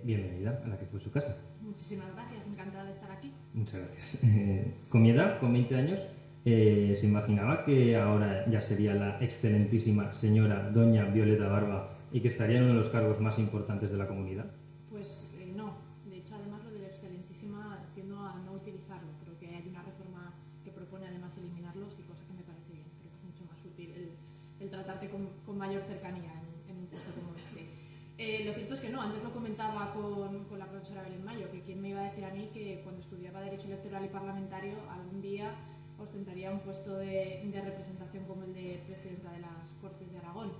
bienvenida a la que fue su casa. Muchísimas gracias, encantada de estar aquí. Muchas gracias. Con mi edad, con 20 años, ¿se imaginaba que ahora ya sería la excelentísima señora doña Violeta Barba y que estaría en uno de los cargos más importantes de la comunidad? Pues no. De hecho, además, lo de la excelentísima tiendo a no utilizarlo. Creo que hay una reforma que propone además eliminarlos y cosa que me parece bien. Creo que es mucho más útil el tratarte con mayor cercanía en un puesto como este. Lo cierto es que no. Antes lo comentaba con la profesora Belén Mayo, que quién me iba a decir a mí que cuando estudiaba Derecho Electoral y Parlamentario algún día ostentaría un puesto de representación como el de presidenta de las Cortes de Aragón,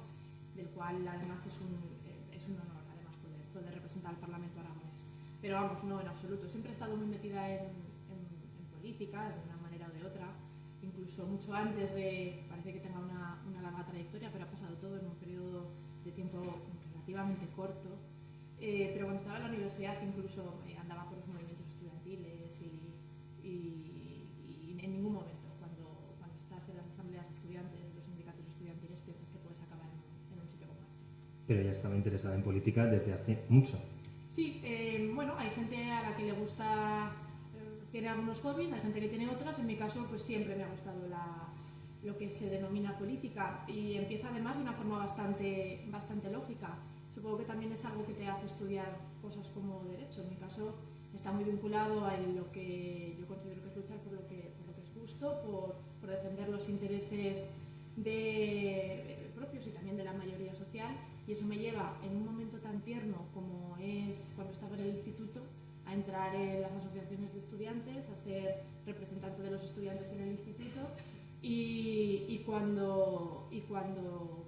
del cual además es un honor además poder representar al Parlamento aragonés. Pero vamos, no en absoluto. Siempre he estado muy metida en política, de una manera o de otra, incluso mucho antes de, parece que tenga una larga trayectoria, pero ha pasado todo en un periodo de tiempo relativamente corto. Pero cuando estaba en la universidad incluso andaba por los movimientos estudiantiles y en ningún momento, cuando estás en las asambleas de estudiantes, los sindicatos estudiantiles, piensas que puedes acabar en un sitio como este. Pero ella estaba interesada en política desde hace mucho. Sí, bueno, hay gente a la que le gusta, tiene algunos hobbies, hay gente que tiene otras. En mi caso, pues siempre me ha gustado lo que se denomina política y empieza además de una forma bastante lógica. Supongo que también es algo que te hace estudiar cosas como derecho. En mi caso está muy vinculado a lo que yo considero que es luchar por lo que es justo, por defender los intereses propios y también de la mayoría social, y eso me lleva en un momento tan tierno como es cuando estaba en el instituto a entrar en las asociaciones de estudiantes, a ser representante de los estudiantes en el instituto y cuando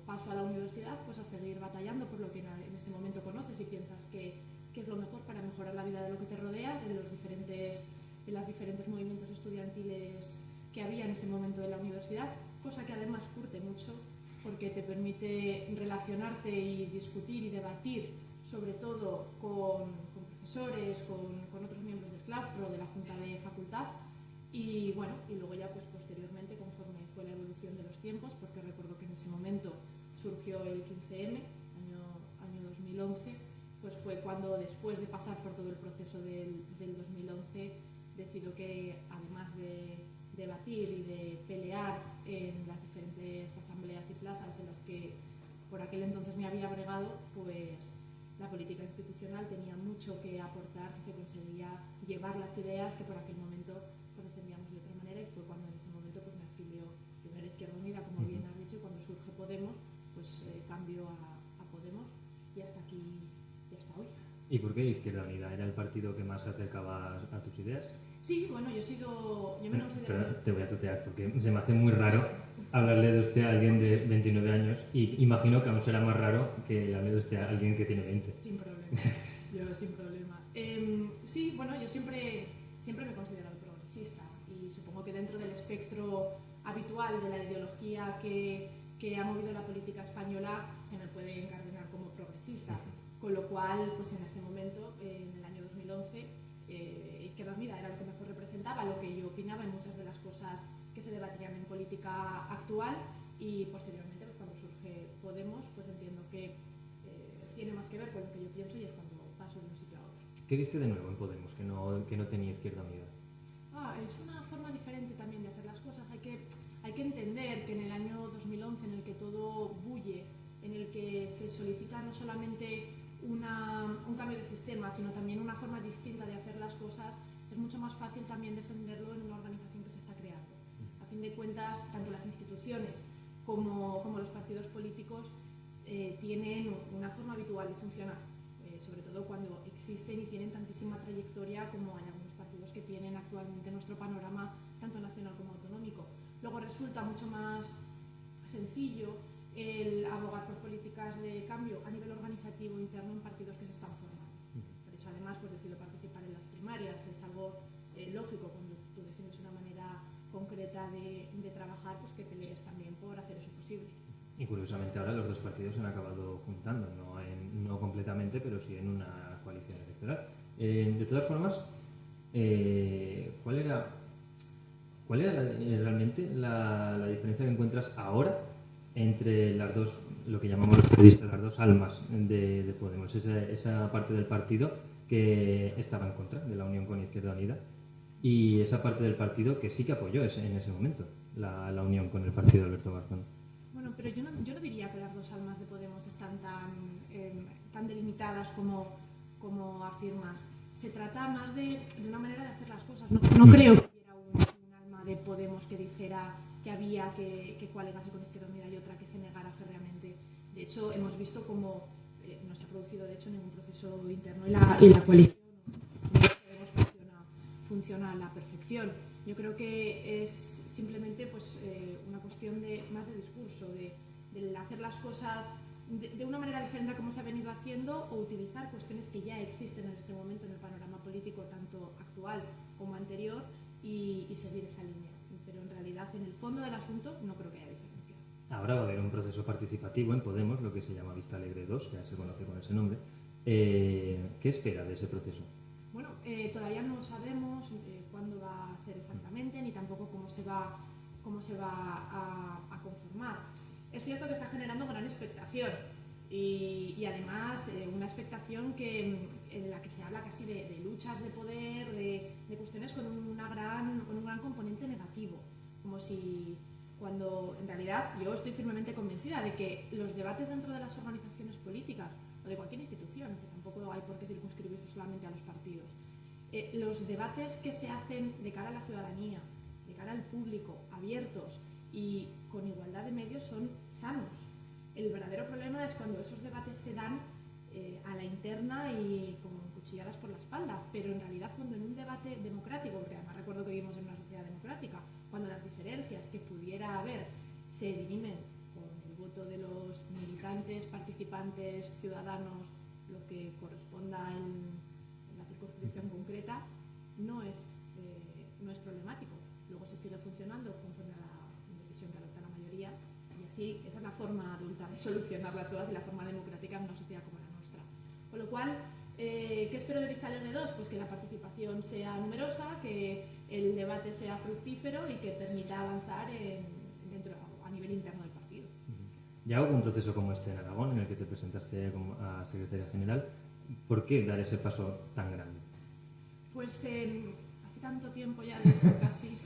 paso a la universidad, pues a seguir batallando por lo que en ese momento conoces y piensas que es lo mejor para mejorar la vida de lo que te rodea, de los diferentes movimientos estudiantiles que había en ese momento de la universidad, cosa que además curte mucho porque te permite relacionarte y discutir y debatir, sobre todo con profesores, con otros miembros del claustro, de la junta de facultad, y bueno, y luego ya pues posteriormente, conforme fue la evolución de los tiempos, porque recuerdo que en ese momento surgió el 15M, año 2011, pues fue cuando, después de pasar por todo el proceso del 2011, decido que además de debatir y de pelear en las diferentes asambleas y plazas en las que por aquel entonces me había bregado, pues la política institucional tenía mucho que aportar si se conseguía llevar las ideas que por aquel momento pues defendíamos de otra manera, y fue cuando en ese momento pues me afilió primero a Izquierda Unida, como bien has dicho, y cuando surge Podemos, pues cambio a Podemos y hasta aquí y hasta hoy. ¿Y por qué Izquierda Unida? ¿Era el partido que más se acercaba a tus ideas? Sí, bueno, yo me considero... Pero te voy a tutear porque se me hace muy raro hablarle de usted a alguien de 29 años y imagino que aún será más raro que hable de usted a alguien que tiene 20. Sin problema, yo sin problema. Sí, bueno, yo siempre me he considerado progresista y supongo que dentro del espectro habitual de la ideología que ha movido la política española se me puede encardenar como progresista, con lo cual, pues en ese momento, en el año 2011, Izquierda Unida era lo que mejor representaba lo que yo opinaba en muchas de las cosas que se debatían en política actual, y posteriormente, pues cuando surge Podemos, pues entiendo que tiene más que ver con lo que yo pienso y es cuando paso de un sitio a otro. ¿Qué viste de nuevo en Podemos que no tenía Izquierda Unida? Es una forma diferente también de hacer las cosas. Hay que entender que en el año 2011, en el que todo bulle, en el que se solicita no solamente un cambio de sistema, sino también una forma distinta de hacer las cosas, es mucho más fácil también defenderlo en una organización que se está creando. A fin de cuentas, tanto las instituciones como los partidos políticos tienen una forma habitual de funcionar, sobre todo cuando existen y tienen tantísima trayectoria como hay algunos partidos que tienen actualmente en nuestro panorama, tanto nacional como autonómico. Luego resulta mucho más sencillo el abogar por políticas de cambio a nivel organizativo interno en partidos que se están formando. Por eso además pues decido participar en las primarias, es algo lógico cuando tú defines una manera concreta de trabajar, pues que pelees también por hacer eso posible. Y curiosamente ahora los dos partidos se han acabado juntando, no completamente, pero sí en una coalición electoral. De todas formas, ¿cuál era realmente la diferencia que encuentras ahora entre las dos, lo que llamamos los periodistas, las dos almas de Podemos, esa parte del partido que estaba en contra de la unión con Izquierda Unida y esa parte del partido que sí que apoyó en ese momento la unión con el partido de Alberto Garzón. Bueno, pero yo no diría que las dos almas de Podemos están tan delimitadas como afirmas. Se trata más de una manera de hacer las cosas. No creo que hubiera un alma de Podemos que dijera que había que coaligarse con Izquierda Unida y otra que se negara férreamente. De hecho, hemos visto cómo no se ha producido de hecho ningún proceso interno y la coalición funciona a la perfección. Yo creo que es simplemente pues, una cuestión más de discurso, de hacer las cosas de una manera diferente a como se ha venido haciendo o utilizar cuestiones que ya existen en este momento en el panorama político, tanto actual como anterior, y seguir esa línea. Pero en realidad, en el fondo del asunto, no creo que haya diferencia. Ahora va a haber un proceso participativo en Podemos, lo que se llama Vista Alegre 2, que ya se conoce con ese nombre. ¿Qué espera de ese proceso? Bueno, todavía no sabemos cuándo va a ser exactamente, ni tampoco cómo se va a conformar. Es cierto que está generando gran expectación y además una expectación en la que se habla casi de luchas de poder, de cuestiones con un gran componente negativo, como si cuando en realidad yo estoy firmemente convencida de que los debates dentro de las organizaciones políticas o de cualquier institución, que tampoco hay por qué circunscribirse solamente a los partidos, los debates que se hacen de cara a la ciudadanía, de cara al público, abiertos y con igualdad de medios son sanos. El verdadero problema es cuando esos debates se dan a la interna y como cuchilladas por la espalda, pero en realidad cuando en un debate democrático, porque además recuerdo que vivimos en una sociedad democrática, cuando las diferencias que pudiera haber se dirimen con el voto de los militantes, participantes, ciudadanos, lo que corresponda en la circunscripción concreta, no es problemático. Luego se sigue funcionando conforme a la decisión que adopta la mayoría y así esa es la forma adulta de solucionarla todas y la forma democrática en una sociedad como la nuestra. Con lo cual, ¿qué espero de Vista Alegre 2? Pues que la participación sea numerosa, que el debate sea fructífero y que permita avanzar a nivel interno del partido. Ya hubo un proceso como este en Aragón, en el que te presentaste a secretaria general. ¿Por qué dar ese paso tan grande? Pues hace tanto tiempo ya de eso casi,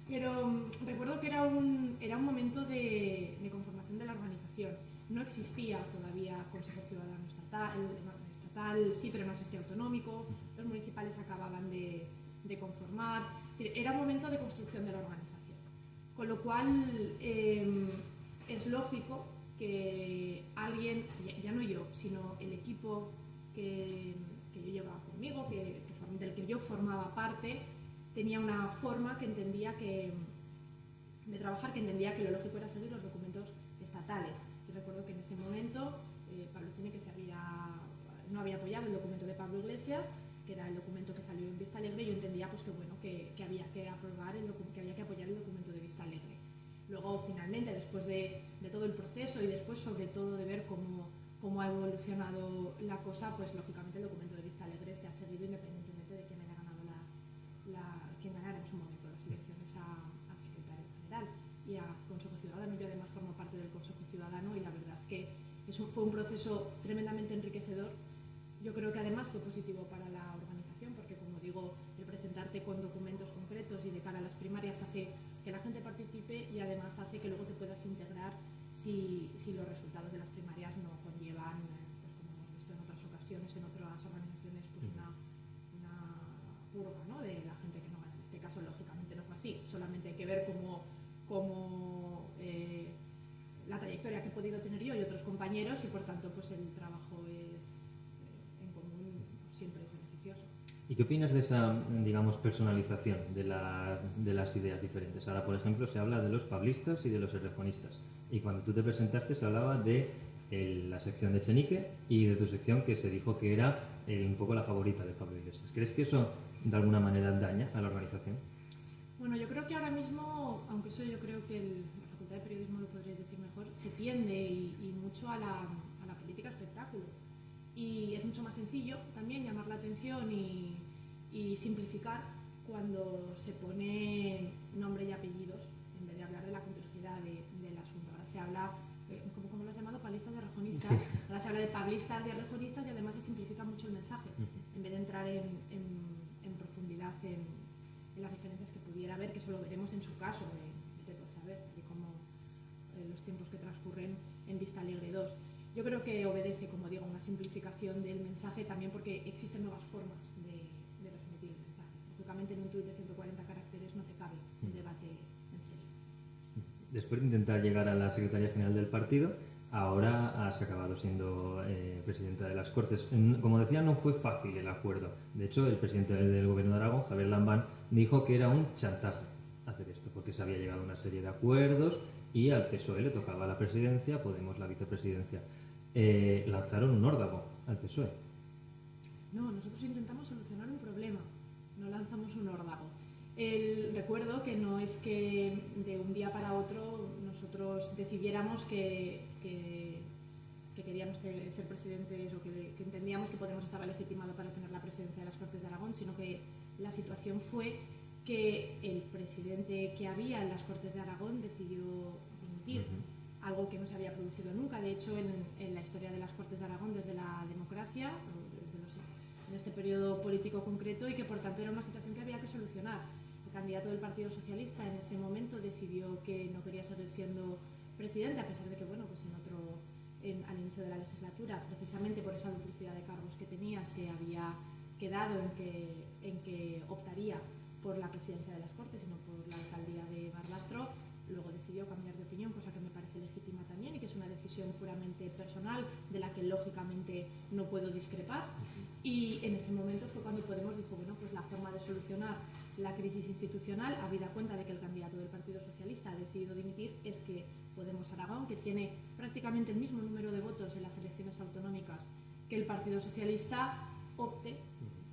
pero recuerdo que era un momento de conformación de la organización. No existía todavía Consejo Ciudadano estatal sí, pero no existía autonómico, los municipales acababan de conformar. Era un momento de construcción de la organización, con lo cual es lógico que alguien, ya no yo, sino el equipo que yo llevaba conmigo, del que yo formaba parte, tenía una forma que entendía de trabajar que entendía que lo lógico era seguir los documentos estatales. Yo recuerdo que en ese momento Pablo Echenique no había apoyado el documento de Pablo Iglesias, que era el documento que salió en Vista Alegre, y yo entendía pues, que había que aprobar que había que apoyar el documento de Vista Alegre. Luego, finalmente, después de todo el proceso y después, sobre todo, de ver cómo ha evolucionado la cosa, pues lógicamente el documento de Vista Alegre se ha seguido independientemente de quién haya ganado quién ganara en su momento las elecciones a secretario general y a Consejo Ciudadano. Yo además formo parte del Consejo Ciudadano y la verdad es que fue un proceso tremendamente enriquecedor. Yo creo que además fue positivo para la organización porque, como digo, el presentarte con documentos concretos y de cara a las primarias hace que la gente participe y además hace que luego te puedas integrar si los resultados de las primarias no conllevan, pues como hemos visto en otras ocasiones, en otras organizaciones, pues una purga, ¿no?, de la gente que no gana. En este caso, lógicamente, no fue así. Solamente hay que ver cómo la trayectoria que he podido tener yo y otros compañeros y, por tanto, pues el trabajo en común siempre es beneficioso. ¿Y qué opinas de esa, digamos, personalización de las ideas diferentes? Ahora, por ejemplo, se habla de los pablistas y de los errejonistas. Y cuando tú te presentaste se hablaba de la sección de Echenique y de tu sección que se dijo que era un poco la favorita de Pablo Iglesias. ¿Crees que eso de alguna manera daña a la organización? Bueno, yo creo que ahora mismo, aunque eso yo creo que la Facultad de Periodismo lo podréis decir mejor, se tiende y mucho a la política espectáculo. Y es mucho más sencillo también llamar la atención y simplificar cuando se pone nombre y apellidos en vez de hablar de la complejidad del asunto. Ahora se habla, ¿cómo lo has llamado? Palistas y arrajonistas. Sí. Ahora se habla de pablistas y arrajonistas y además se simplifica mucho el mensaje, en vez de entrar en profundidad en las diferencias que pudiera haber, que eso lo veremos en su caso, de todo saber, y como los tiempos que transcurren en Vista Alegre 2. Yo creo que obedece, como digo, una simplificación del mensaje también porque existen nuevas formas de transmitir el mensaje. Lógicamente en un tuit de 140 caracteres no te cabe un debate en serio. Después de intentar llegar a la Secretaría General del partido, ahora has acabado siendo presidenta de las Cortes. Como decía, no fue fácil el acuerdo. De hecho, el presidente del Gobierno de Aragón, Javier Lambán, dijo que era un chantaje hacer esto, porque se había llegado a una serie de acuerdos y al PSOE le tocaba la presidencia, Podemos la vicepresidencia. Lanzaron un órdago al PSOE. No, nosotros intentamos solucionar un problema, no lanzamos un órdago. Recuerdo que no es que de un día para otro nosotros decidiéramos que queríamos ser presidentes o que entendíamos que Podemos estaba legitimado para tener la presidencia de las Cortes de Aragón, sino que la situación fue que el presidente que había en las Cortes de Aragón decidió dimitir, algo que no se había producido nunca. De hecho, en la historia de las Cortes de Aragón, desde la democracia, en este periodo político concreto, y que por tanto era una situación que había que solucionar. El candidato del Partido Socialista en ese momento decidió que no quería seguir siendo presidente, a pesar de que, bueno, pues al inicio de la legislatura, precisamente por esa duplicidad de cargos que tenía, se había quedado en que optaría por la presidencia de las Cortes y no por la alcaldía de Barbastro. Luego decidió cambiar de opinión, cosa que me parece legítima también y que es una decisión puramente personal de la que lógicamente no puedo discrepar. Y en ese momento fue cuando Podemos dijo, bueno, pues la forma de solucionar la crisis institucional, habida cuenta de que el candidato del Partido Socialista ha decidido dimitir, es que Podemos Aragón, que tiene prácticamente el mismo número de votos en las elecciones autonómicas que el Partido Socialista, opte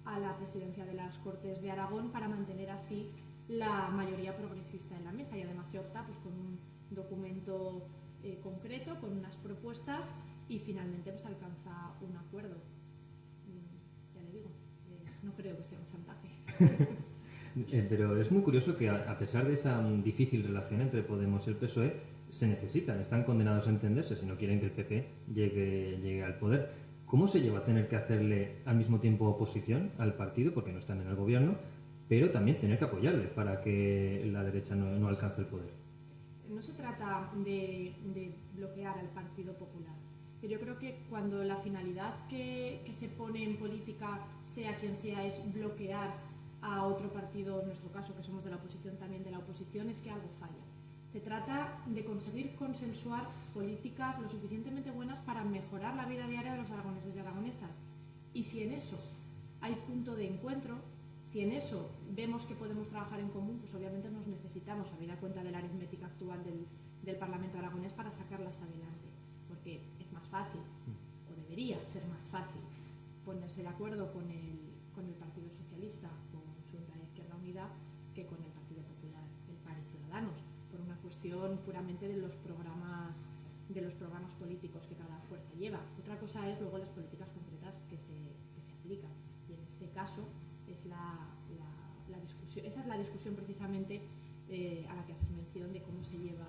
a la presidencia de las Cortes de Aragón para mantener así la mayoría progresista en la mesa, y además se opta pues con un documento concreto, con unas propuestas, y finalmente pues alcanza un acuerdo. Ya le digo, no creo que sea un chantaje. Pero es muy curioso que a pesar de esa difícil relación entre Podemos y el PSOE, se necesitan, están condenados a entenderse si no quieren que el PP llegue al poder. ¿Cómo se lleva a tener que hacerle al mismo tiempo oposición al partido, porque no están en el gobierno, pero también tener que apoyarle para que la derecha no alcance el poder? No se trata de bloquear al Partido Popular. Yo creo que cuando la finalidad que se pone en política, sea quien sea, es bloquear a otro partido, en nuestro caso, que somos de la oposición, también de la oposición, es que algo falla. Se trata de conseguir consensuar políticas lo suficientemente buenas para mejorar la vida diaria de los aragoneses y aragonesas. Y si en eso hay punto de encuentro, si en eso vemos que podemos trabajar en común, pues obviamente nos necesitamos, habida cuenta de la aritmética actual del Parlamento aragonés, para sacarlas adelante. Porque es más fácil, o debería ser más fácil, ponerse de acuerdo con el Partido Socialista, con Xunta de Izquierda Unida, que con el Partido Popular, el PAN y Ciudadanos, por una cuestión puramente de los programas políticos que cada fuerza lleva. Otra cosa es luego las políticas concretas que se aplican, y en este caso es la discusión, esa es la discusión precisamente a la que haces mención, de cómo se lleva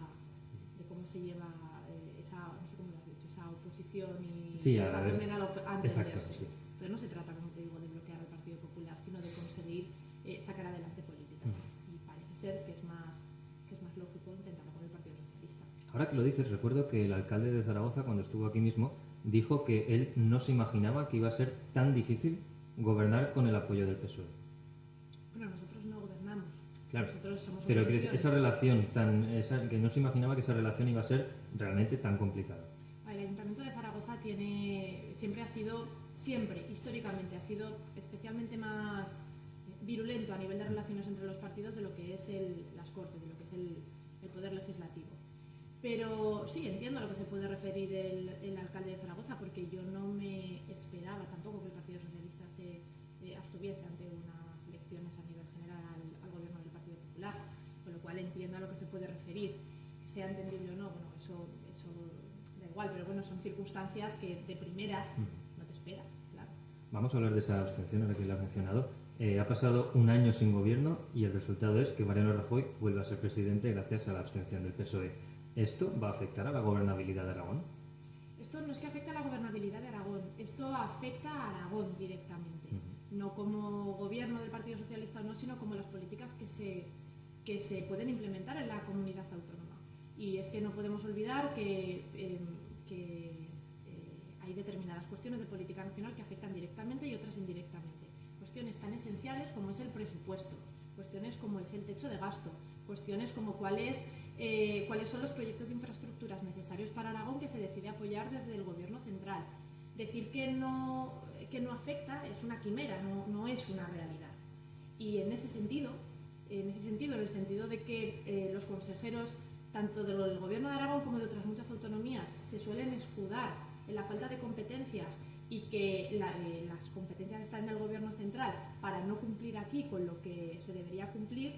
esa, no sé cómo lo has dicho, esa oposición y sí, esa condenada a entenderse. Exacto, sí. Pero no se trata, como te digo, de bloquear al Partido Popular, sino de conseguir sacar adelante políticas. Y parece ser que es más lógico intentarlo con el Partido Socialista. Ahora que lo dices, recuerdo que el alcalde de Zaragoza, cuando estuvo aquí mismo, dijo que él no se imaginaba que iba a ser tan difícil gobernar con el apoyo del PSOE. Bueno, nosotros no gobernamos. Claro, nosotros somos pero oposición. esa relación que no se imaginaba que esa relación iba a ser realmente tan complicada. El Ayuntamiento de Zaragoza históricamente ha sido especialmente más virulento a nivel de relaciones entre los partidos de lo que es las Cortes, de lo que es el poder legislativo. Pero sí, entiendo a lo que se puede referir el alcalde de Zaragoza, porque yo no me esperaba tampoco que el Partido Socialista se abstuviese ante unas elecciones a nivel general al gobierno del Partido Popular, con lo cual entiendo a lo que se puede referir. Sea entendible o no, bueno, eso da igual, pero bueno, son circunstancias que de primeras no te esperas, claro. Vamos a hablar de esa abstención, ahora que lo has mencionado. Ha pasado un año sin gobierno y el resultado es que Mariano Rajoy vuelve a ser presidente gracias a la abstención del PSOE. ¿Esto va a afectar a la gobernabilidad de Aragón? Esto no es que afecte a la gobernabilidad de Aragón, esto afecta a Aragón directamente, no como gobierno del Partido Socialista o no, sino como las políticas que se pueden implementar en la comunidad autónoma. Y es que no podemos olvidar que hay determinadas cuestiones de política nacional que afectan directamente y otras indirectamente. Cuestiones tan esenciales como es el presupuesto, cuestiones como es el techo de gasto, cuestiones como cuáles son los proyectos de infraestructuras necesarios para Aragón que se decide apoyar desde el gobierno central. Decir que no afecta es una quimera, no es una realidad. Y en ese sentido, en el sentido de que los consejeros, tanto del gobierno de Aragón como de otras muchas autonomías, se suelen escudar en la falta de competencias y que las competencias están en el gobierno central para no cumplir aquí con lo que se debería cumplir,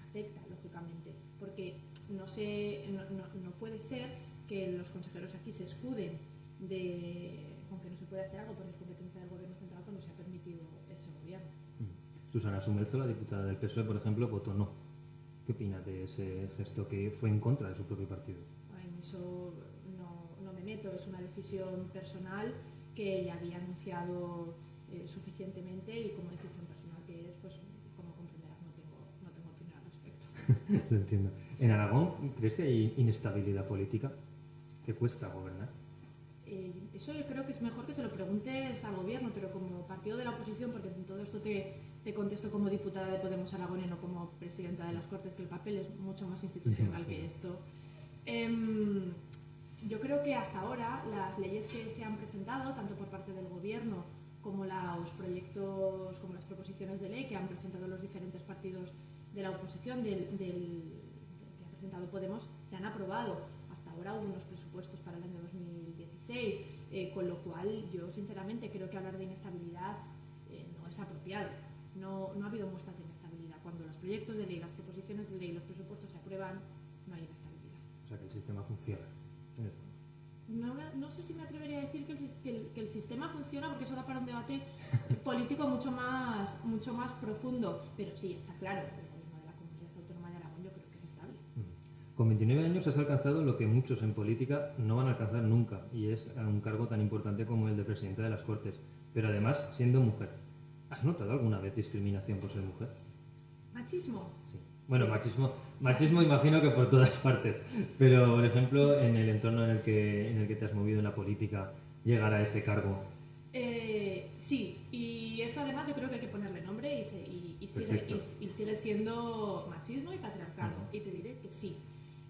afecta, lógicamente, porque no puede ser que los consejeros aquí se escuden con que no se puede hacer algo por la competencia del gobierno central cuando se ha permitido ese gobierno. Susana Sumelzo, la diputada del PSOE, por ejemplo, votó no. ¿Qué opina de ese gesto que fue en contra de su propio partido? En eso no me meto, es una decisión personal que ella había anunciado suficientemente y como decisión personal que es, pues como comprenderás, no tengo opinión al respecto. Lo entiendo. ¿En Aragón crees que hay inestabilidad política? ¿Qué cuesta gobernar? Eso yo creo que es mejor que se lo preguntes al gobierno, pero como partido de la oposición, porque en todo esto te contesto como diputada de Podemos Aragón y no como presidenta de las Cortes, que el papel es mucho más institucional que esto. Yo creo que hasta ahora las leyes que se han presentado, tanto por parte del gobierno como los proyectos, como las proposiciones de ley que han presentado los diferentes partidos de la oposición, que ha presentado Podemos, se han aprobado. Hasta ahora hubo unos presupuestos para el año 2016, con lo cual yo sinceramente creo que hablar de inestabilidad no es apropiado. No ha habido muestras de inestabilidad. Cuando los proyectos de ley, las proposiciones de ley y los presupuestos se aprueban, no hay inestabilidad. O sea, que el sistema funciona. No sé si me atrevería a decir que el sistema funciona, porque eso da para un debate político mucho más profundo, pero sí, está claro, el gobierno de la Comunidad Autónoma de Aragón yo creo que es estable. Con 29 años has alcanzado lo que muchos en política no van a alcanzar nunca, y es un cargo tan importante como el de presidenta de las Cortes, pero además siendo mujer. ¿Has notado alguna vez discriminación por ser mujer? ¿Machismo? Sí. Bueno, machismo imagino que por todas partes, pero por ejemplo en el entorno en el que te has movido en la política, llegar a ese cargo. Sí, y eso además yo creo que hay que ponerle nombre y sigue siendo machismo y patriarcado, y te diré que sí.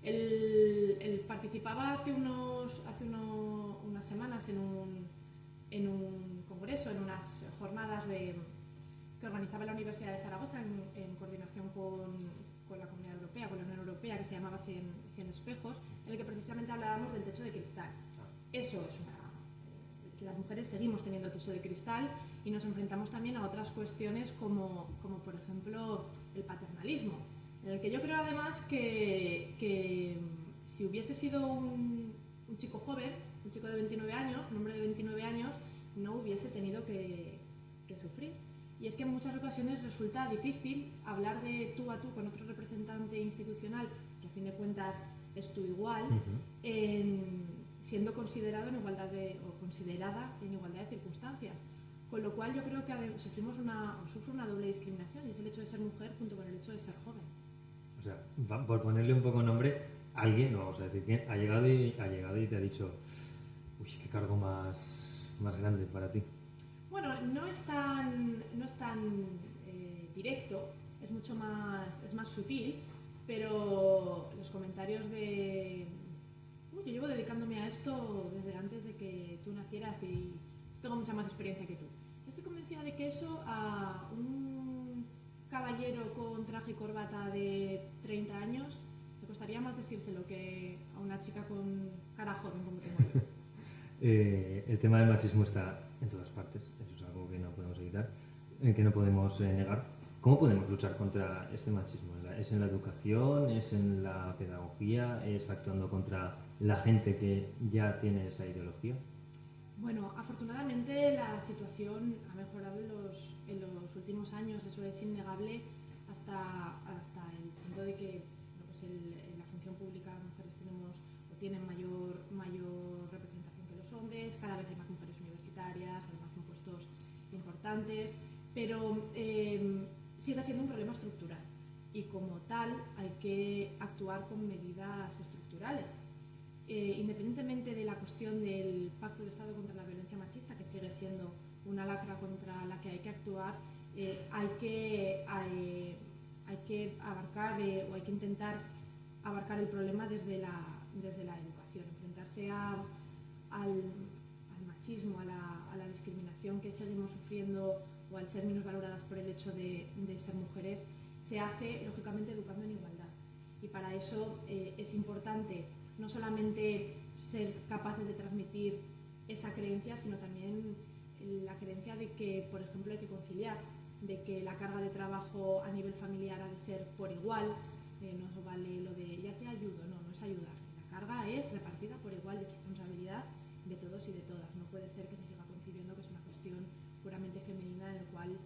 Él participaba hace unas semanas en un congreso, en unas jornadas que organizaba la Universidad de Zaragoza en coordinación con la Comunidad Europea, con la Unión Europea, que se llamaba 100 espejos, en el que precisamente hablábamos del techo de cristal. Eso es las mujeres seguimos teniendo techo de cristal y nos enfrentamos también a otras cuestiones como por ejemplo el paternalismo, en el que yo creo además que si hubiese sido un chico joven, un chico de 29 años, un hombre de 29 años, no hubiese tenido que sufrir. Y es que en muchas ocasiones resulta difícil hablar de tú a tú con otro representante institucional, que a fin de cuentas es tu igual, siendo considerado o considerada en igualdad de circunstancias. Con lo cual yo creo que sufre una doble discriminación, y es el hecho de ser mujer junto con el hecho de ser joven. O sea, por ponerle un poco nombre, alguien, no vamos a decir quién, ha llegado y te ha dicho, uy, qué cargo más grande para ti. Bueno, no es tan directo, es más sutil, pero los comentarios yo llevo dedicándome a esto desde antes de que tú nacieras y tengo mucha más experiencia que tú. Estoy convencida de que eso a un caballero con traje y corbata de 30 años le costaría más decírselo que a una chica con cara joven como tengo yo. El tema del machismo está en todas partes, eso es algo que no podemos evitar, que no podemos negar. ¿Cómo podemos luchar contra este machismo? ¿Es en la educación? ¿Es en la pedagogía? ¿Es actuando contra la gente que ya tiene esa ideología? Bueno, afortunadamente la situación ha mejorado en los últimos años, eso es innegable, hasta el punto de que en la función pública las mujeres tenemos tienen mayor representación que los hombres, cada vez hay más mujeres universitarias, además en puestos importantes, pero sigue siendo un problema estructural y como tal hay que actuar con medidas estructurales. Independientemente de la cuestión del Pacto de Estado contra la Violencia Machista, que sigue siendo una lacra contra la que hay que actuar, hay que abarcar o hay que intentar abarcar el problema desde la educación, enfrentarse al machismo, a la discriminación que seguimos sufriendo o al ser menos valoradas por el hecho de ser mujeres, se hace lógicamente educando en igualdad. Y para eso es importante no solamente ser capaces de transmitir esa creencia, sino también la creencia de que, por ejemplo, hay que conciliar, de que la carga de trabajo a nivel familiar ha de ser por igual, no vale lo de ya te ayudo, no es ayudar. La carga es repartida por igual, de responsabilidad de todos y de todas. No puede ser que se siga concibiendo que es una cuestión puramente femenina en la cual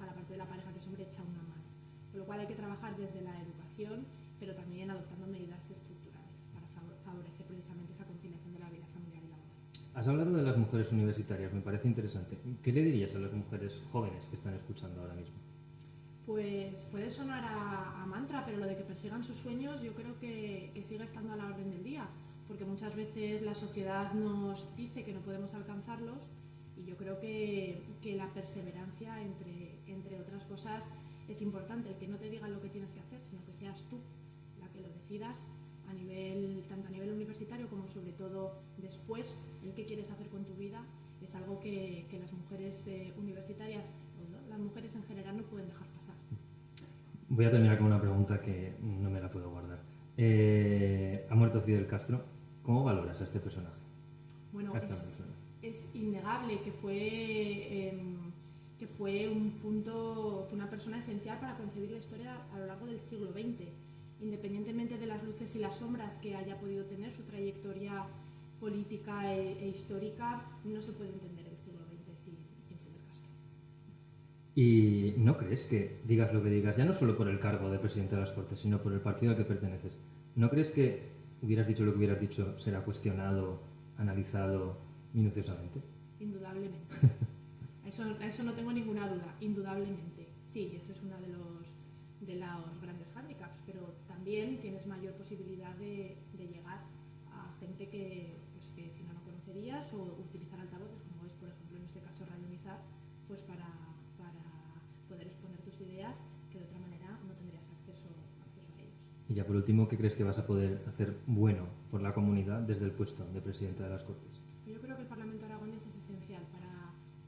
la parte de la pareja que es hombre echa una mano. Con lo cual hay que trabajar desde la educación, pero también adoptando medidas estructurales para favorecer precisamente esa conciliación de la vida familiar y laboral. Has hablado de las mujeres universitarias, me parece interesante. ¿Qué le dirías a las mujeres jóvenes que están escuchando ahora mismo? Pues puede sonar a mantra, pero lo de que persigan sus sueños yo creo que sigue estando a la orden del día, porque muchas veces la sociedad nos dice que no podemos alcanzarlos y yo creo que la perseverancia, entre otras cosas, es importante. El que no te digan lo que tienes que hacer, sino que seas tú la que lo decidas, tanto a nivel universitario como sobre todo después, el qué quieres hacer con tu vida, es algo que las mujeres universitarias, las mujeres en general, no pueden dejar pasar. Voy a terminar con una pregunta que no me la puedo guardar. Ha muerto Fidel Castro. ¿Cómo valoras a este personaje? Bueno, es innegable que fue una persona esencial para concebir la historia a lo largo del siglo XX. Independientemente de las luces y las sombras que haya podido tener su trayectoria política e histórica, no se puede entender el siglo XX sin Fidel Castro. ¿Y no crees que, digas lo que digas, ya no solo por el cargo de presidente de las Cortes, sino por el partido al que perteneces, ¿no crees que hubieras dicho lo que hubieras dicho será cuestionado, analizado minuciosamente? Indudablemente. A eso no tengo ninguna duda, indudablemente. Sí, eso es uno de los grandes hándicaps, pero también tienes mayor posibilidad de llegar a gente que si no conocerías, o utilizar altavoces, como es, por ejemplo, en este caso Radio Mizar, pues para poder exponer tus ideas que de otra manera no tendrías acceso a ellos. Y ya por último, ¿qué crees que vas a poder hacer bueno por la comunidad desde el puesto de presidenta de las Cortes? Yo creo que el Parlamento aragonés es esencial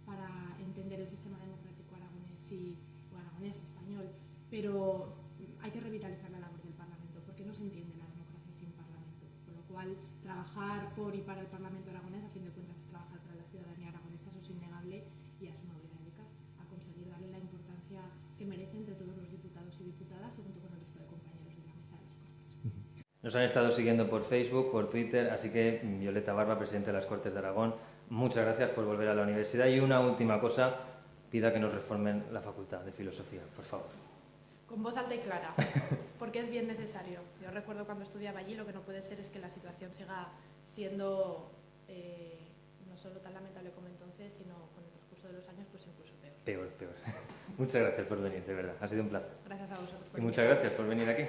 para entender el sistema democrático aragonés español, pero hay que revitalizar la labor del Parlamento, porque no se entiende la democracia sin Parlamento, con lo cual trabajar por y para el Parlamento aragonés, a fin de cuentas, es trabajar para la ciudadanía aragonesa, eso es innegable, y a eso me voy a dedicar, a conseguir darle la importancia que merece entre todos los diputados y diputadas, junto con el resto de compañeros de la mesa de las Cortes. Nos han estado siguiendo por Facebook, por Twitter, así que Violeta Barba, presidente de las Cortes de Aragón, muchas gracias por volver a la universidad. Y una última cosa, pida que nos reformen la Facultad de Filosofía, por favor. Con voz alta y clara, porque es bien necesario. Yo recuerdo cuando estudiaba allí, lo que no puede ser es que la situación siga siendo no solo tan lamentable como entonces, sino con el transcurso de los años, pues incluso peor. Peor. Muchas gracias por venir, de verdad, ha sido un placer. Gracias a vosotros. Y muchas gracias por venir aquí.